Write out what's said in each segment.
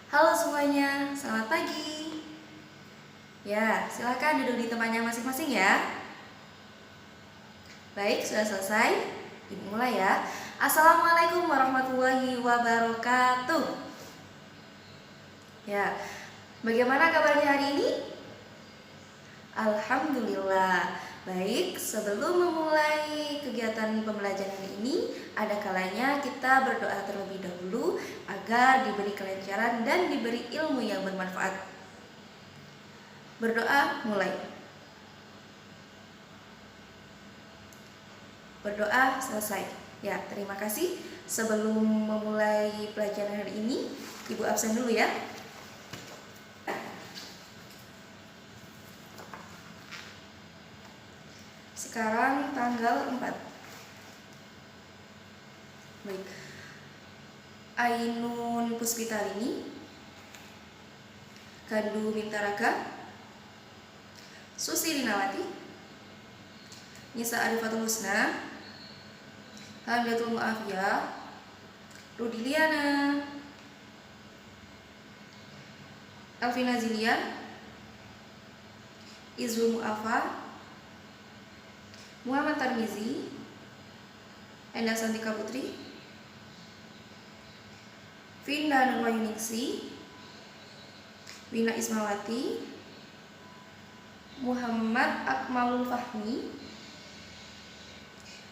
Halo semuanya, selamat pagi. Ya, silakan duduk di tempatnya masing-masing ya. Baik, sudah selesai. Dimulai ya. Assalamualaikum warahmatullahi wabarakatuh. Ya, bagaimana kabarnya hari ini? Alhamdulillah. Baik, sebelum memulai kegiatan pembelajaran hari ini, ada kalanya kita berdoa terlebih dahulu agar diberi kelancaran dan diberi ilmu yang bermanfaat. Berdoa mulai. Berdoa selesai. Ya, terima kasih. Sebelum memulai pelajaran hari ini, Ibu absen dulu ya. Sekarang tanggal 4. Baik. Ainun Puspitarini, Gandu Mintaraga, Susi Rinawati, Nisa Arifatul Husna, Hamidatul Mu'afiyah, Rudiliana, Elvina Zilian, Izul Mu'afa, Muhammad Tarmizi, Enda Santika Putri, Vinda Nurwayuningsi, Wina Ismawati, Muhammad Akmalul Fahmi,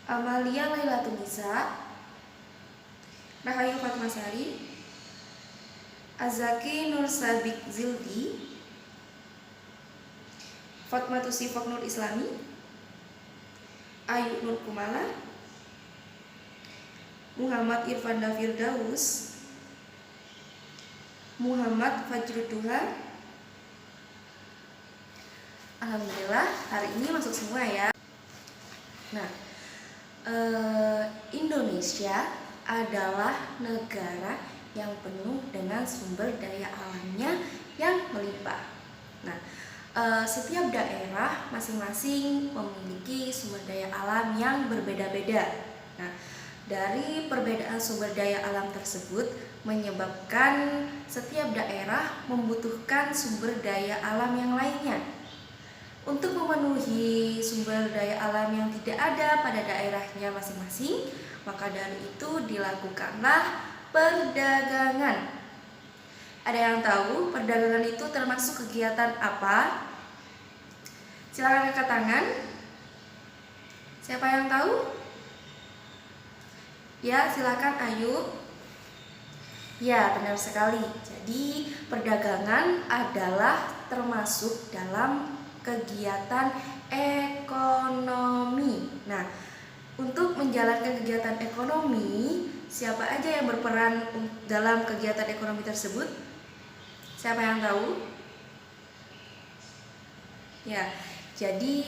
Amalia Lailatul Nisa, Rahayu Fatmasari, Azaki Nur Sabik Zildi, Fatmatu Sifak Nur Islami, Ayu Nur Kumala, Muhammad Irfan Firdaus, Muhammad Fajruduha. Alhamdulillah hari ini masuk semua ya. Nah, Indonesia adalah negara yang penuh dengan sumber daya alamnya yang melimpah. Nah, setiap daerah masing-masing memiliki sumber daya alam yang berbeda-beda. Nah, dari perbedaan sumber daya alam tersebut menyebabkan setiap daerah membutuhkan sumber daya alam yang lainnya. Untuk memenuhi sumber daya alam yang tidak ada pada daerahnya masing-masing, maka dari itu dilakukanlah perdagangan. Ada yang tahu perdagangan itu termasuk kegiatan apa? Silakan angkat tangan. Siapa yang tahu? Ya, silakan Ayu. Ya, benar sekali. Jadi, perdagangan adalah termasuk dalam kegiatan ekonomi. Nah, untuk menjalankan kegiatan ekonomi, siapa aja yang berperan dalam kegiatan ekonomi tersebut? Siapa yang tahu? Ya, jadi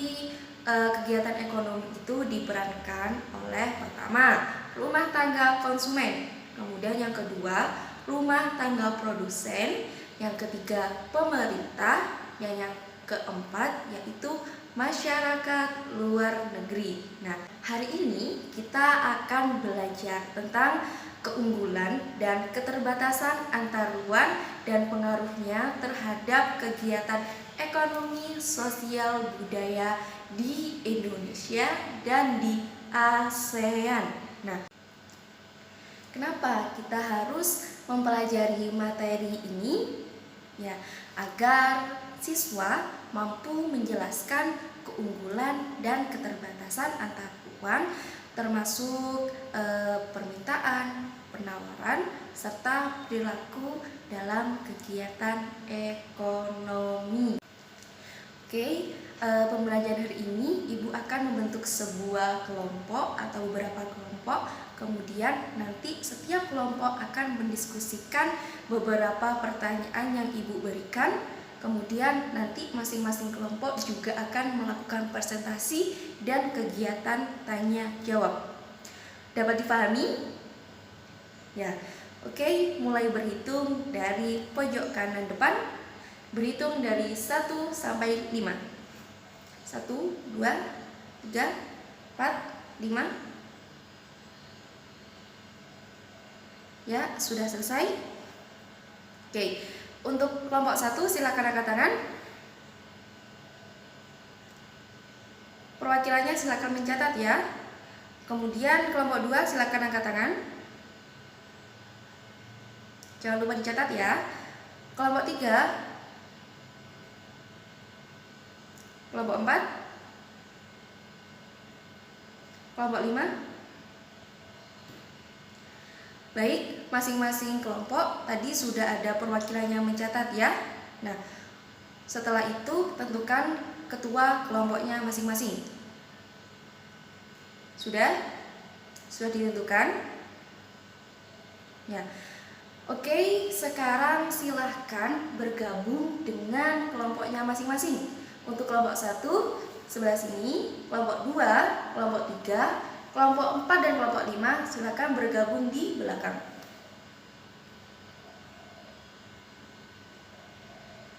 kegiatan ekonomi itu diperankan oleh pertama, rumah tangga konsumen, kemudian yang kedua, rumah tangga produsen, yang ketiga, pemerintah, yang keempat yaitu masyarakat luar negeri. Nah, hari ini kita akan belajar tentang keunggulan dan keterbatasan antaruan dan pengaruhnya terhadap kegiatan ekonomi, sosial, budaya di Indonesia dan di ASEAN. Nah, kenapa kita harus mempelajari materi ini? Ya, agar siswa mampu menjelaskan keunggulan dan keterbatasan antar uang, termasuk permintaan, penawaran, serta perilaku dalam kegiatan ekonomi. Oke, pembelajaran hari ini Ibu akan membentuk sebuah kelompok atau beberapa kelompok. Kemudian nanti setiap kelompok akan mendiskusikan beberapa pertanyaan yang Ibu berikan. Kemudian nanti masing-masing kelompok juga akan melakukan presentasi dan kegiatan tanya jawab. Dapat dipahami? Ya, oke, mulai berhitung dari pojok kanan depan. Berhitung dari 1 sampai 5. 1, 2, 3, 4, 5. Ya, sudah selesai? Oke, untuk kelompok 1 silakan angkat tangan. Perwakilannya silakan mencatat ya. Kemudian kelompok 2 silakan angkat tangan. Jangan lupa dicatat ya. Kelompok 3, kelompok 4, kelompok 5. Baik, masing-masing kelompok tadi sudah ada perwakilannya mencatat ya. Nah, setelah itu tentukan ketua kelompoknya masing-masing. Sudah? Sudah ditentukan? Ya. Oke, sekarang silahkan bergabung dengan kelompoknya masing-masing. Untuk kelompok 1 sebelah sini, kelompok 2, kelompok 3, kelompok 4 dan kelompok 5 silahkan bergabung di belakang.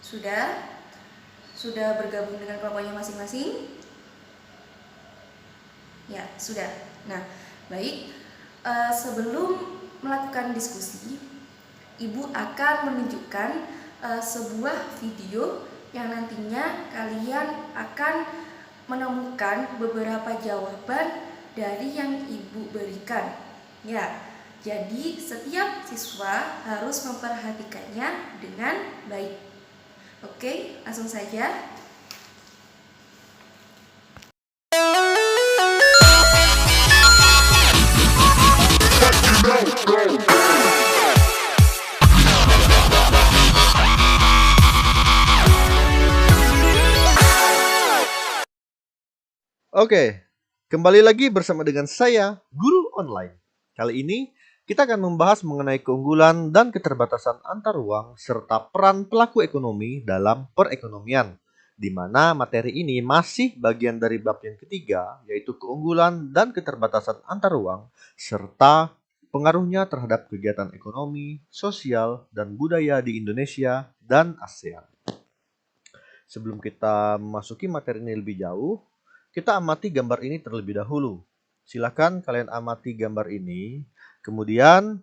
Sudah? Sudah bergabung dengan kelompoknya masing-masing? Ya, sudah. Nah, baik. Sebelum melakukan diskusi, Ibu akan menunjukkan sebuah video yang nantinya kalian akan menemukan beberapa jawaban dari yang Ibu berikan. Ya, jadi setiap siswa harus memperhatikannya dengan baik. Oke, langsung saja. Oke, kembali lagi bersama dengan saya, Guru Online. Kali ini kita akan membahas mengenai keunggulan dan keterbatasan antar ruang serta peran pelaku ekonomi dalam perekonomian, di mana materi ini masih bagian dari bab yang ketiga, yaitu keunggulan dan keterbatasan antar ruang serta pengaruhnya terhadap kegiatan ekonomi, sosial, dan budaya di Indonesia dan ASEAN. Sebelum kita memasuki materi ini lebih jauh, kita amati gambar ini terlebih dahulu. Silakan kalian amati gambar ini. Kemudian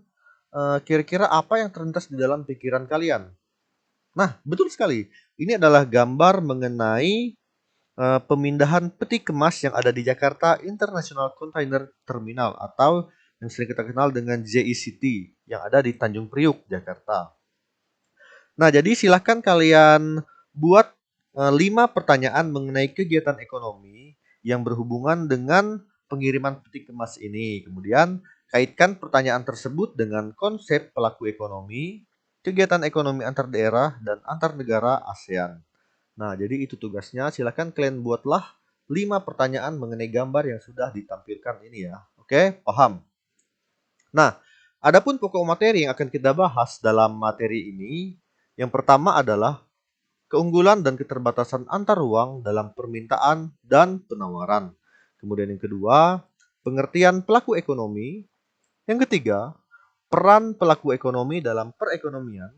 kira-kira apa yang terlintas di dalam pikiran kalian? Nah, betul sekali. Ini adalah gambar mengenai pemindahan peti kemas yang ada di Jakarta International Container Terminal atau yang sering kita kenal dengan JICT yang ada di Tanjung Priuk, Jakarta. Nah, jadi silakan kalian buat 5 pertanyaan mengenai kegiatan ekonomi yang berhubungan dengan pengiriman peti kemas ini. Kemudian kaitkan pertanyaan tersebut dengan konsep pelaku ekonomi, kegiatan ekonomi antar daerah dan antar negara ASEAN. Nah, jadi itu tugasnya. Silakan kalian buatlah 5 pertanyaan mengenai gambar yang sudah ditampilkan ini ya. Oke, paham? Nah, adapun pokok materi yang akan kita bahas dalam materi ini, yang pertama adalah keunggulan dan keterbatasan antar ruang dalam permintaan dan penawaran. Kemudian yang kedua, pengertian pelaku ekonomi. Yang ketiga, peran pelaku ekonomi dalam perekonomian.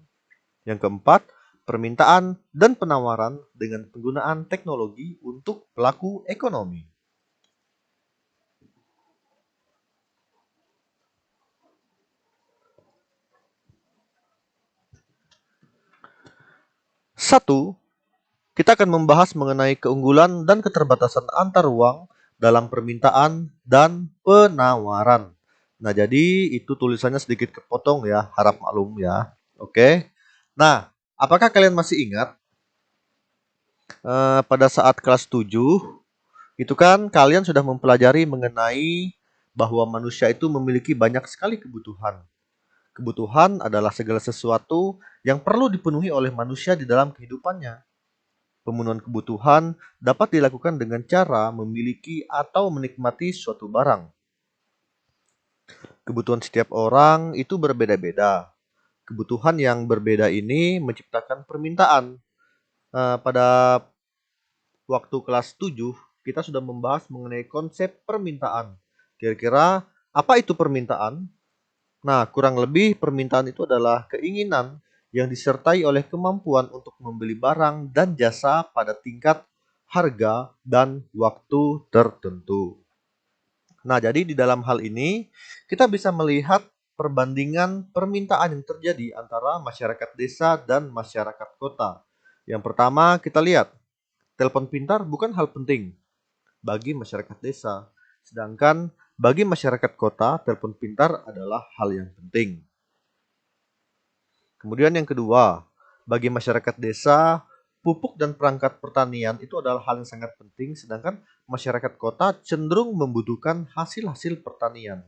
Yang keempat, permintaan dan penawaran dengan penggunaan teknologi untuk pelaku ekonomi. Satu, kita akan membahas mengenai keunggulan dan keterbatasan antar ruang dalam permintaan dan penawaran. Nah, jadi itu tulisannya sedikit kepotong ya, harap maklum ya. Oke. Nah, apakah kalian masih ingat pada saat kelas 7 itu kan kalian sudah mempelajari mengenai bahwa manusia itu memiliki banyak sekali kebutuhan. Kebutuhan adalah segala sesuatu yang perlu dipenuhi oleh manusia di dalam kehidupannya. Pemenuhan kebutuhan dapat dilakukan dengan cara memiliki atau menikmati suatu barang. Kebutuhan setiap orang itu berbeda-beda. Kebutuhan yang berbeda ini menciptakan permintaan. Pada waktu kelas 7, kita sudah membahas mengenai konsep permintaan. Kira-kira apa itu permintaan? Nah, kurang lebih permintaan itu adalah keinginan yang disertai oleh kemampuan untuk membeli barang dan jasa pada tingkat harga dan waktu tertentu. Nah, jadi di dalam hal ini kita bisa melihat perbandingan permintaan yang terjadi antara masyarakat desa dan masyarakat kota. Yang pertama kita lihat, telepon pintar bukan hal penting bagi masyarakat desa, sedangkan bagi masyarakat kota, telepon pintar adalah hal yang penting. Kemudian yang kedua, bagi masyarakat desa, pupuk dan perangkat pertanian itu adalah hal yang sangat penting, sedangkan masyarakat kota cenderung membutuhkan hasil-hasil pertanian.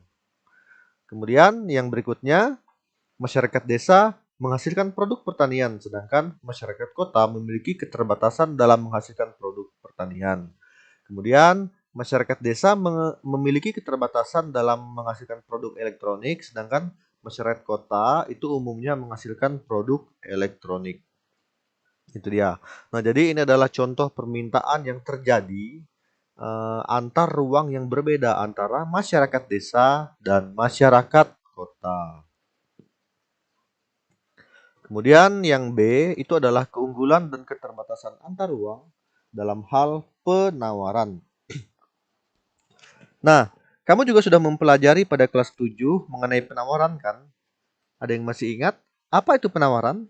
Kemudian yang berikutnya, masyarakat desa menghasilkan produk pertanian, sedangkan masyarakat kota memiliki keterbatasan dalam menghasilkan produk pertanian. Kemudian, masyarakat desa memiliki keterbatasan dalam menghasilkan produk elektronik, sedangkan masyarakat kota itu umumnya menghasilkan produk elektronik. Itu dia. Nah, jadi ini adalah contoh permintaan yang terjadi antar ruang yang berbeda antara masyarakat desa dan masyarakat kota. Kemudian yang B itu adalah keunggulan dan keterbatasan antar ruang dalam hal penawaran. Nah, kamu juga sudah mempelajari pada kelas 7 mengenai penawaran kan? Ada yang masih ingat? Apa itu penawaran?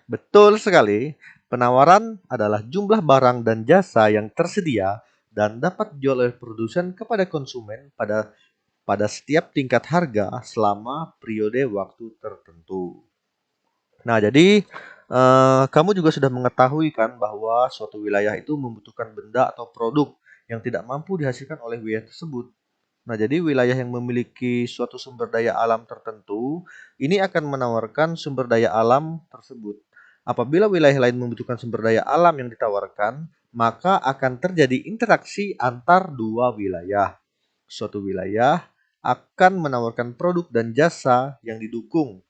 Betul sekali. Penawaran adalah jumlah barang dan jasa yang tersedia dan dapat dijual oleh produsen kepada konsumen pada setiap tingkat harga selama periode waktu tertentu. Nah, jadi kamu juga sudah mengetahui kan bahwa suatu wilayah itu membutuhkan benda atau produk yang tidak mampu dihasilkan oleh wilayah tersebut. Nah, jadi wilayah yang memiliki suatu sumber daya alam tertentu, ini akan menawarkan sumber daya alam tersebut. Apabila wilayah lain membutuhkan sumber daya alam yang ditawarkan, maka akan terjadi interaksi antar dua wilayah. Suatu wilayah akan menawarkan produk dan jasa yang didukung,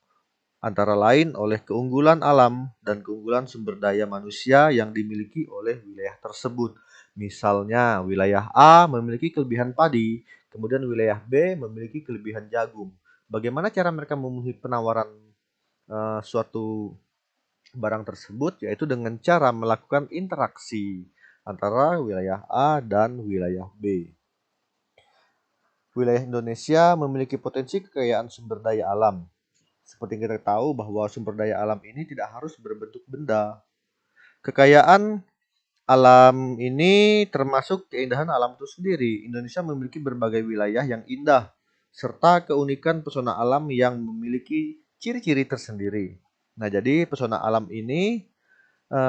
antara lain oleh keunggulan alam dan keunggulan sumber daya manusia yang dimiliki oleh wilayah tersebut. Misalnya, wilayah A memiliki kelebihan padi, kemudian wilayah B memiliki kelebihan jagung. Bagaimana cara mereka memenuhi penawaran suatu barang tersebut? Yaitu dengan cara melakukan interaksi antara wilayah A dan wilayah B. Wilayah Indonesia memiliki potensi kekayaan sumber daya alam. Seperti kita tahu bahwa sumber daya alam ini tidak harus berbentuk benda. Kekayaan alam ini termasuk keindahan alam itu sendiri. Indonesia memiliki berbagai wilayah yang indah, serta keunikan pesona alam yang memiliki ciri-ciri tersendiri. Nah, jadi pesona alam ini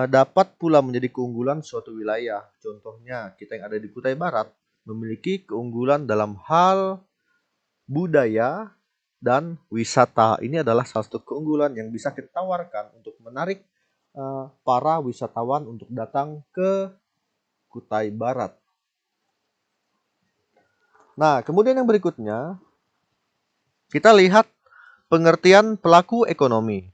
dapat pula menjadi keunggulan suatu wilayah. Contohnya, kita yang ada di Kutai Barat memiliki keunggulan dalam hal budaya dan wisata. Ini adalah salah satu keunggulan yang bisa kita tawarkan untuk menarik para wisatawan untuk datang ke Kutai Barat. Nah, kemudian yang berikutnya, kita lihat pengertian pelaku ekonomi.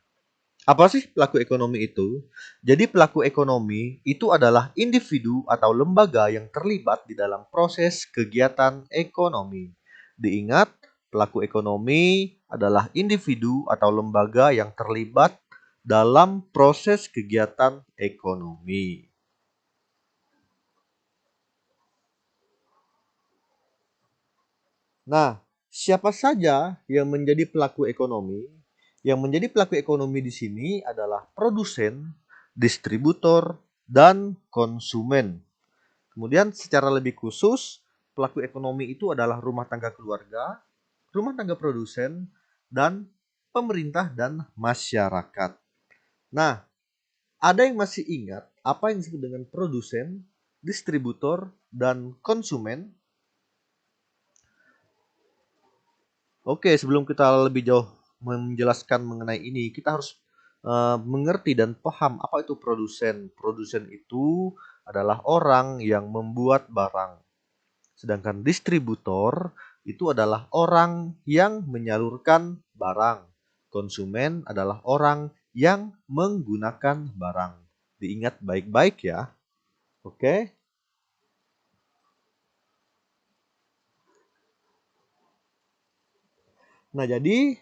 Apa sih pelaku ekonomi itu? Jadi pelaku ekonomi itu adalah individu atau lembaga yang terlibat di dalam proses kegiatan ekonomi. Diingat, pelaku ekonomi adalah individu atau lembaga yang terlibat dalam proses kegiatan ekonomi. Nah, siapa saja yang menjadi pelaku ekonomi? Yang menjadi pelaku ekonomi di sini adalah produsen, distributor, dan konsumen. Kemudian secara lebih khusus, pelaku ekonomi itu adalah rumah tangga keluarga, rumah tangga produsen, dan pemerintah dan masyarakat. Nah, ada yang masih ingat apa yang disebut dengan produsen, distributor, dan konsumen? Oke, sebelum kita lebih jauh menjelaskan mengenai ini, kita harus mengerti dan paham apa itu produsen. Produsen itu adalah orang yang membuat barang. Sedangkan distributor itu adalah orang yang menyalurkan barang. Konsumen adalah orang yang menggunakan barang. Diingat baik-baik ya. Oke. Nah, jadi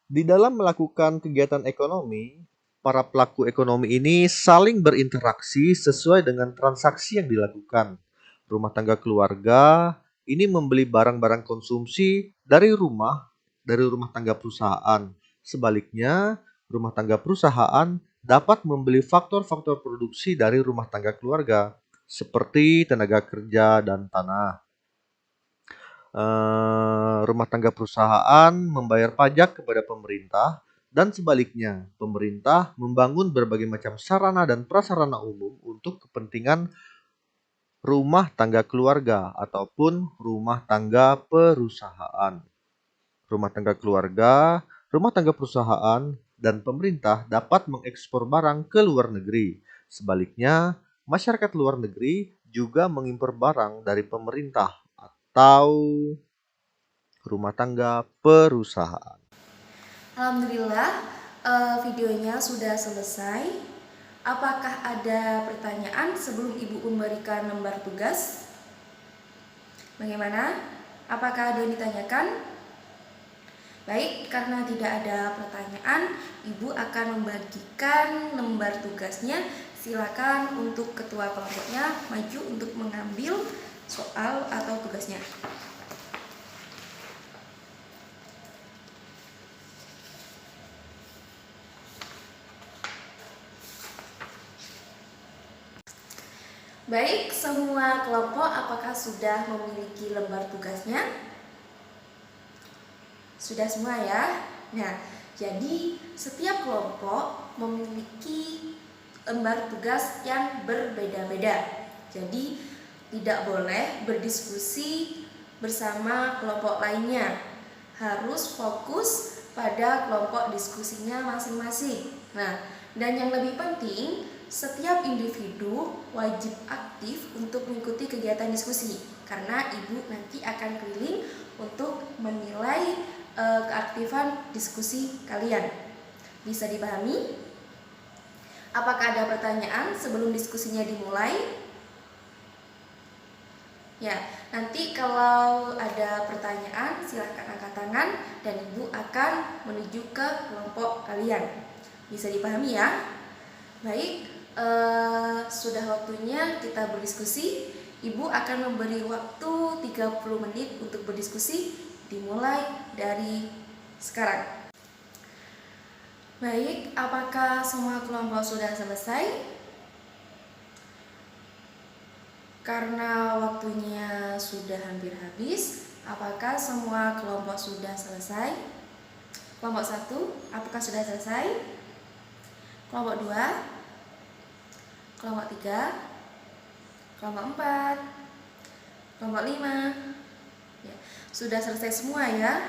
di dalam melakukan kegiatan ekonomi, para pelaku ekonomi ini saling berinteraksi sesuai dengan transaksi yang dilakukan. Rumah tangga keluarga ini membeli barang-barang konsumsi dari rumah dari rumah tangga perusahaan. Sebaliknya, rumah tangga perusahaan dapat membeli faktor-faktor produksi dari rumah tangga keluarga, seperti tenaga kerja dan tanah. Rumah tangga perusahaan membayar pajak kepada pemerintah dan sebaliknya, pemerintah membangun berbagai macam sarana dan prasarana umum untuk kepentingan rumah tangga keluarga ataupun rumah tangga perusahaan. Rumah tangga keluarga, rumah tangga perusahaan, dan pemerintah dapat mengekspor barang ke luar negeri. Sebaliknya, masyarakat luar negeri juga mengimpor barang dari pemerintah atau rumah tangga perusahaan. Alhamdulillah, videonya sudah selesai. Apakah ada pertanyaan sebelum Ibu memberikan lembar tugas? Bagaimana? Apakah ada yang ditanyakan? Baik, karena tidak ada pertanyaan, Ibu akan membagikan lembar tugasnya. Silakan untuk ketua kelompoknya maju untuk mengambil soal atau tugasnya. Baik, semua kelompok apakah sudah memiliki lembar tugasnya? Sudah semua ya? Nah, jadi setiap kelompok memiliki lembar tugas yang berbeda-beda. Jadi tidak boleh berdiskusi bersama kelompok lainnya. Harus fokus pada kelompok diskusinya masing-masing. Nah, dan yang lebih penting, setiap individu wajib aktif untuk mengikuti kegiatan diskusi karena Ibu nanti akan keliling untuk menilai keaktifan diskusi kalian. Bisa dipahami? Apakah ada pertanyaan sebelum diskusinya dimulai? Ya, nanti kalau ada pertanyaan silahkan angkat tangan dan Ibu akan menuju ke kelompok kalian. Bisa dipahami ya? Baik, sudah waktunya kita berdiskusi. Ibu akan memberi waktu 30 menit untuk berdiskusi, dimulai dari sekarang. Baik, apakah semua kelompok sudah selesai? Karena waktunya sudah hampir habis, apakah semua kelompok sudah selesai? Kelompok 1, apakah sudah selesai? Kelompok 2, kelompok 3, kelompok 4, kelompok 5. Ya, sudah selesai semua ya?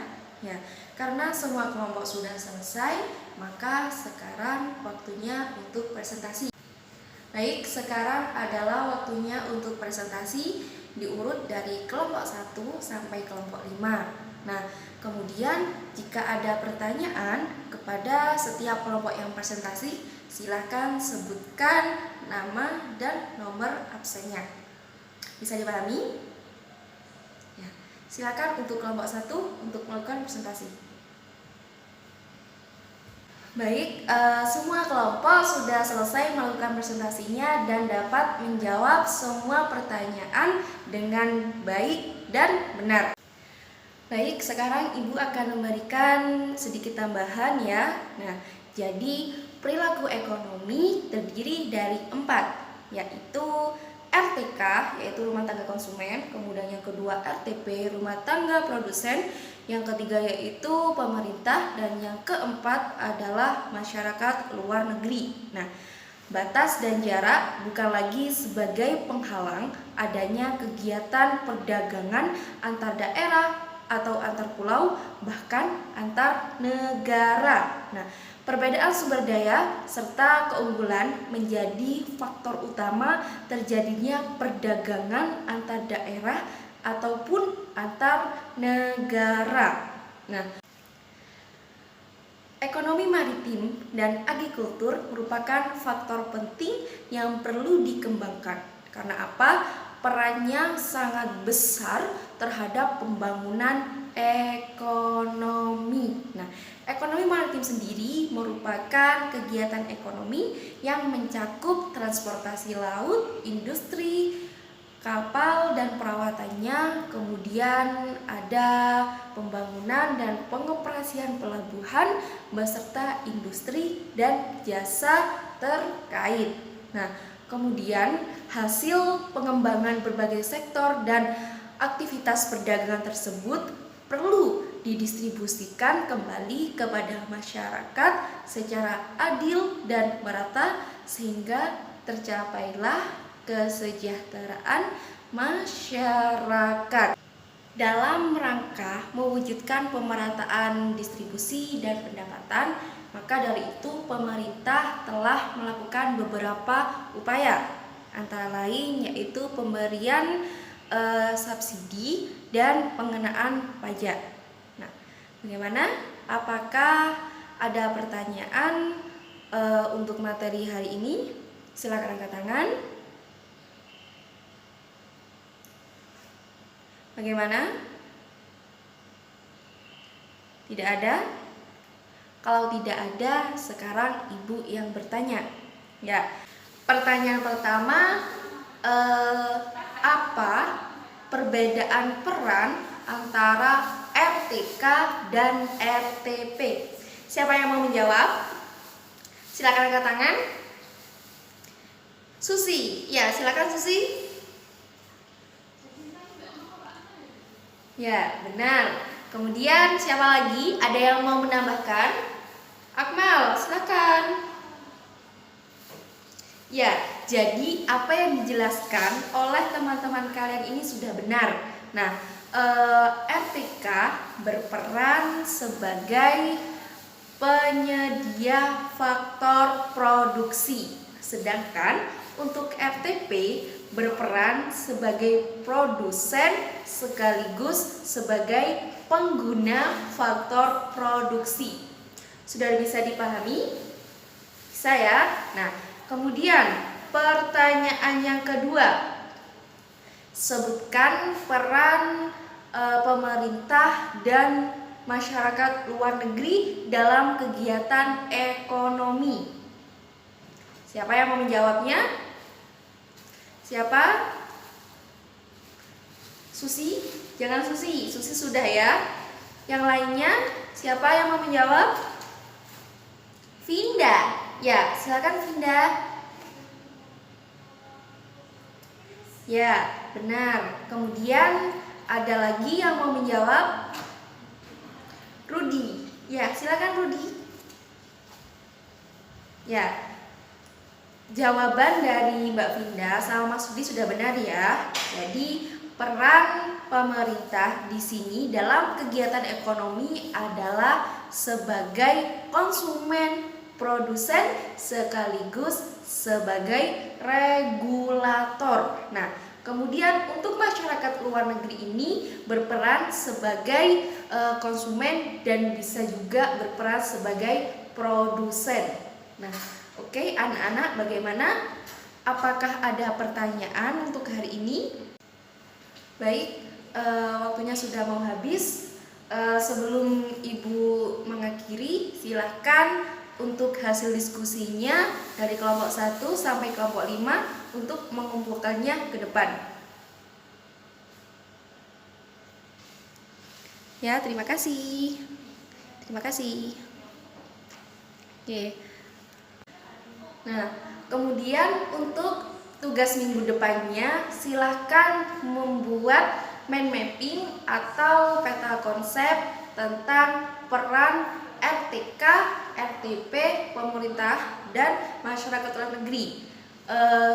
Ya, karena semua kelompok sudah selesai, maka sekarang waktunya untuk presentasi. Baik, sekarang adalah waktunya untuk presentasi diurut dari kelompok 1 sampai kelompok 5. Nah, kemudian jika ada pertanyaan kepada setiap kelompok yang presentasi, silakan sebutkan nama dan nomor absennya. Bisa dipahami? Ya, silakan untuk kelompok 1 untuk melakukan presentasi. Baik, semua kelompok sudah selesai melakukan presentasinya dan dapat menjawab semua pertanyaan dengan baik dan benar. Baik, sekarang Ibu akan memberikan sedikit tambahan ya. Nah, jadi perilaku ekonomi terdiri dari 4, yaitu RTK, yaitu rumah tangga konsumen, kemudian yang kedua RTP, rumah tangga produsen, yang ketiga yaitu pemerintah, dan yang keempat adalah masyarakat luar negeri. Nah, batas dan jarak bukan lagi sebagai penghalang adanya kegiatan perdagangan antar daerah atau antar pulau, bahkan antar negara. Nah, perbedaan sumber daya serta keunggulan menjadi faktor utama terjadinya perdagangan antar daerah ataupun antar negara. Nah, ekonomi maritim dan agrikultur merupakan faktor penting yang perlu dikembangkan. Karena apa? Perannya sangat besar terhadap pembangunan ekonomi. Nah, ekonomi maritim sendiri merupakan kegiatan ekonomi yang mencakup transportasi laut, industri, kapal dan perawatannya, kemudian ada pembangunan dan pengoperasian pelabuhan beserta industri dan jasa terkait. Nah, kemudian hasil pengembangan berbagai sektor dan aktivitas perdagangan tersebut perlu didistribusikan kembali kepada masyarakat secara adil dan merata sehingga tercapailah kesejahteraan masyarakat. Dalam rangka mewujudkan pemerataan distribusi dan pendapatan, maka dari itu pemerintah telah melakukan beberapa upaya, antara lain yaitu pemberian subsidi dan pengenaan pajak. Nah, bagaimana? Apakah ada pertanyaan untuk materi hari ini? Silakan angkat tangan. Bagaimana? Tidak ada? Kalau tidak ada, sekarang Ibu yang bertanya. Ya, pertanyaan pertama, apa perbedaan peran antara RTK dan RTP? Siapa yang mau menjawab? Silakan angkat tangan. Susi, ya silakan Susi. Ya, benar. Kemudian siapa lagi? Ada yang mau menambahkan? Akmal, silakan. Ya, jadi apa yang dijelaskan oleh teman-teman kalian ini sudah benar. Nah, RTK berperan sebagai penyedia faktor produksi, sedangkan untuk RTP berperan sebagai produsen sekaligus sebagai pengguna faktor produksi. Sudah bisa dipahami? Bisa ya? Nah, kemudian pertanyaan yang kedua, sebutkan peran pemerintah dan masyarakat luar negeri dalam kegiatan ekonomi. Siapa yang mau menjawabnya? Siapa? Susi? Jangan Susi, Susi sudah ya. Yang lainnya, siapa yang mau menjawab? Vinda. Ya, silakan Vinda. Ya, benar. Kemudian ada lagi yang mau menjawab? Rudi. Ya, silakan Rudi. Ya. Jawaban dari Mbak Vinda sama Mas Rudi sudah benar ya. Jadi peran pemerintah di sini dalam kegiatan ekonomi adalah sebagai konsumen, produsen sekaligus sebagai regulator. Nah, kemudian untuk masyarakat luar negeri ini berperan sebagai konsumen dan bisa juga berperan sebagai produsen. Nah, oke, anak-anak, bagaimana? Apakah ada pertanyaan untuk hari ini? Baik, waktunya sudah mau habis. Sebelum Ibu mengakhiri, silakan untuk hasil diskusinya dari kelompok 1 sampai kelompok 5 untuk mengumpulkannya ke depan. Ya, terima kasih. Terima kasih. Oke. Nah, kemudian untuk tugas minggu depannya silahkan membuat mind mapping atau peta konsep tentang peran RTK, RTP, pemerintah, dan masyarakat luar negeri.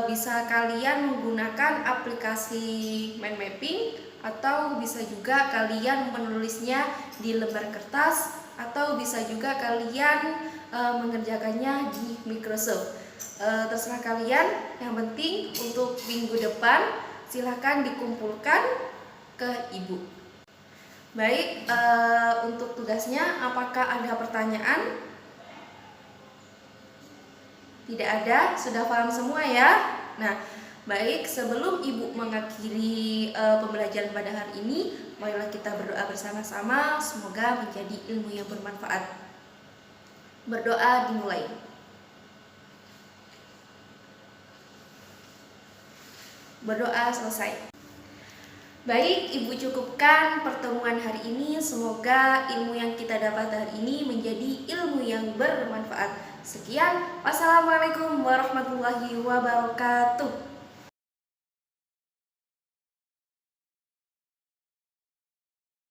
Bisa kalian menggunakan aplikasi mind mapping atau bisa juga kalian menulisnya di lembar kertas atau bisa juga kalian mengerjakannya di Microsoft. Terserah kalian, yang penting untuk minggu depan silahkan dikumpulkan ke Ibu. Baik, untuk tugasnya apakah ada pertanyaan? Tidak ada, sudah paham semua ya? Nah, baik, sebelum Ibu mengakhiri pembelajaran pada hari ini, marilah kita berdoa bersama-sama, semoga menjadi ilmu yang bermanfaat. Berdoa dimulai. Berdoa selesai. Baik, Ibu cukupkan pertemuan hari ini. Semoga ilmu yang kita dapat hari ini menjadi ilmu yang bermanfaat. Sekian, wassalamualaikum warahmatullahi wabarakatuh.